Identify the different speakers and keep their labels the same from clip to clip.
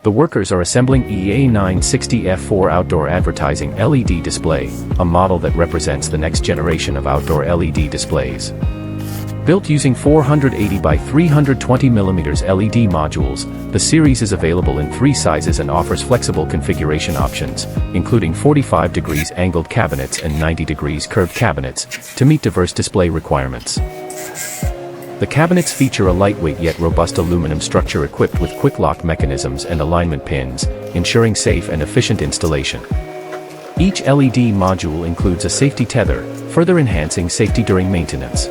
Speaker 1: The workers are assembling EA960F4 outdoor advertising LED display, a model that represents the next generation of outdoor LED displays. Built using 480 by 320 mm LED modules, the series is available in 3 sizes and offers flexible configuration options, including 45 degrees angled cabinets and 90 degrees curved cabinets, to meet diverse display requirements. The cabinets feature a lightweight yet robust aluminum structure equipped with quick-lock mechanisms and alignment pins, ensuring safe and efficient installation. Each LED module includes a safety tether, further enhancing safety during maintenance.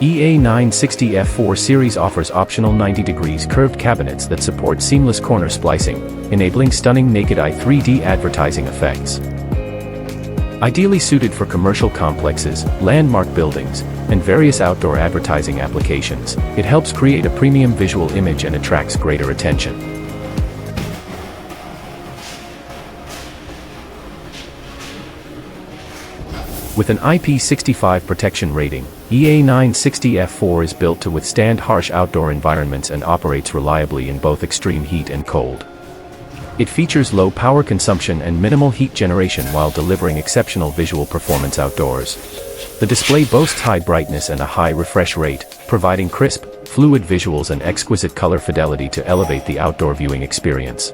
Speaker 1: EA960F4 series offers optional 90 degrees curved cabinets that support seamless corner splicing, enabling stunning naked-eye 3D advertising effects. Ideally suited for commercial complexes, landmark buildings, and various outdoor advertising applications, it helps create a premium visual image and attracts greater attention. With an IP65 protection rating, EA960F4 is built to withstand harsh outdoor environments and operates reliably in both extreme heat and cold. It features low power consumption and minimal heat generation while delivering exceptional visual performance outdoors. The display boasts high brightness and a high refresh rate, providing crisp, fluid visuals and exquisite color fidelity to elevate the outdoor viewing experience.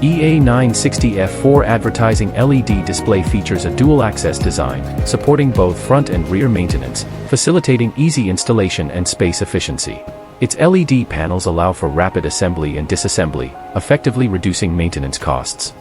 Speaker 1: EA960F4 advertising LED display features a dual-access design, supporting both front and rear maintenance, facilitating easy installation and space efficiency. Its LED panels allow for rapid assembly and disassembly, effectively reducing maintenance costs.